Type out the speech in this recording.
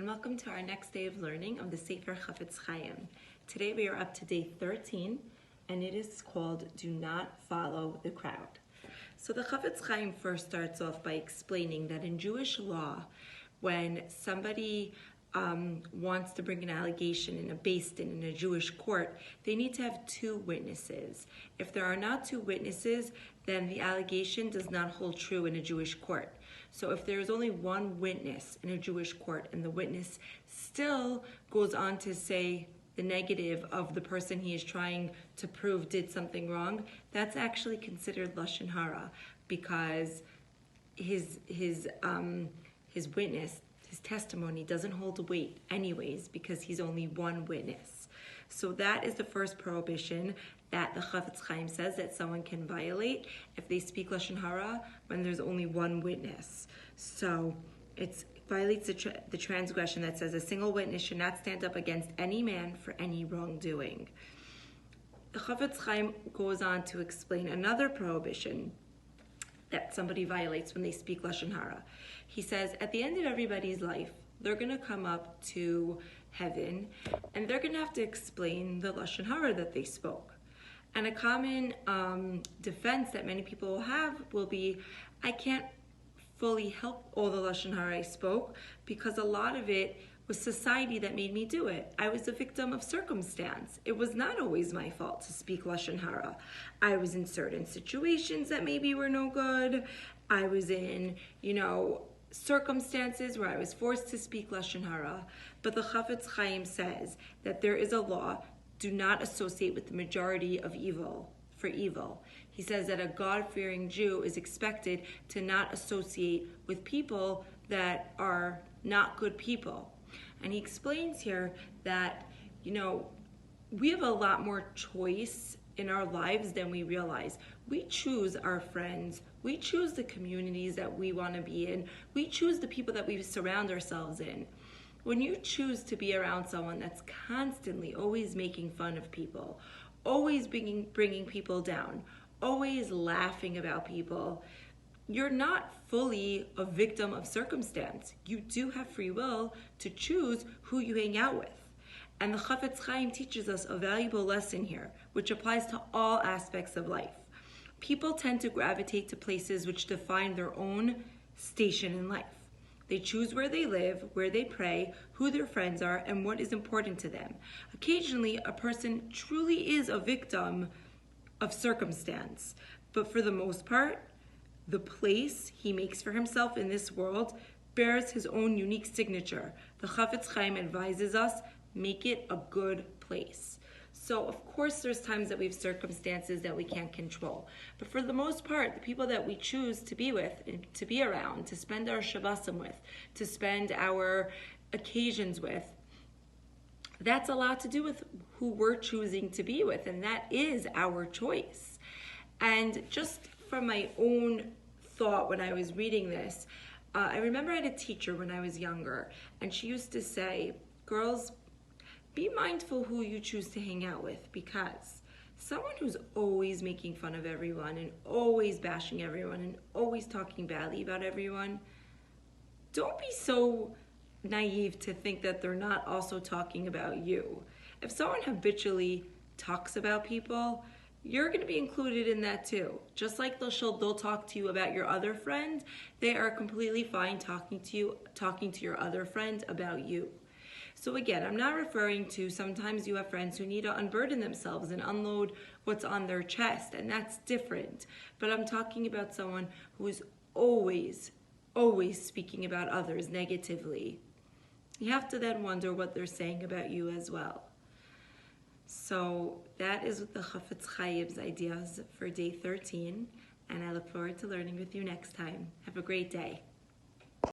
and welcome to our next day of learning of the Sefer Chafetz Chaim. Today we are up to day 13, and it is called Do Not Follow the Crowd. So the Chafetz Chaim first starts off by explaining that in Jewish law, when somebody wants to bring an allegation in a Beis Din, in a Jewish court, they need to have two witnesses. If there are not two witnesses, then the allegation does not hold true in a Jewish court. So if there is only one witness in a Jewish court and the witness still goes on to say the negative of the person he is trying to prove did something wrong, that's actually considered Lashon Hara, because his witness, his testimony doesn't hold weight anyways, because he's only one witness. So that is the first prohibition that the Chafetz Chaim says that someone can violate if they speak Lashon Hara when there's only one witness. So it violates the transgression that says a single witness should not stand up against any man for any wrongdoing. The Chafetz Chaim goes on to explain another prohibition that somebody violates when they speak Lashon Hara. He says at the end of everybody's life, they're going to come up to heaven and they're going to have to explain the Lashon Hara that they spoke. And a common defense that many people will have will be, I can't fully help all the Lashon Hara I spoke because a lot of it was society that made me do it. I was a victim of circumstance. It was not always my fault to speak Lashon Hara. I was in certain situations that maybe were no good. I was in, circumstances where I was forced to speak Lashon Hara. But the Chafetz Chaim says that there is a law, do not associate with the majority of evil for evil. He says that a God-fearing Jew is expected to not associate with people that are not good people. And he explains here that, we have a lot more choice in our lives than we realize. We choose our friends. We choose the communities that we want to be in. We choose the people that we surround ourselves in. When you choose to be around someone that's constantly always making fun of people, always bringing people down, always laughing about people, you're not fully a victim of circumstance. You do have free will to choose who you hang out with. And the Chafetz Chaim teaches us a valuable lesson here, which applies to all aspects of life. People tend to gravitate to places which define their own station in life. They choose where they live, where they pray, who their friends are, and what is important to them. Occasionally, a person truly is a victim of circumstance, but for the most part, the place he makes for himself in this world bears his own unique signature. The Chafetz Chaim advises us, make it a good place. So, of course, there's times that we have circumstances that we can't control. But for the most part, the people that we choose to be with, to be around, to spend our Shabbosim with, to spend our occasions with, that's a lot to do with who we're choosing to be with, and that is our choice. And just from my own thought when I was reading this, I remember I had a teacher when I was younger, and she used to say, girls, be mindful who you choose to hang out with, because someone who's always making fun of everyone and always bashing everyone and always talking badly about everyone, don't be so naive to think that they're not also talking about you. If someone habitually talks about people, you're going to be included in that too. Just like they'll talk to you about your other friend, they are completely fine talking to your other friend about you. So again, I'm not referring to sometimes you have friends who need to unburden themselves and unload what's on their chest, and that's different. But I'm talking about someone who is always speaking about others negatively. You have to then wonder what they're saying about you as well. So that is the Chafetz Chaim's ideas for day 13, and I look forward to learning with you next time. Have a great day.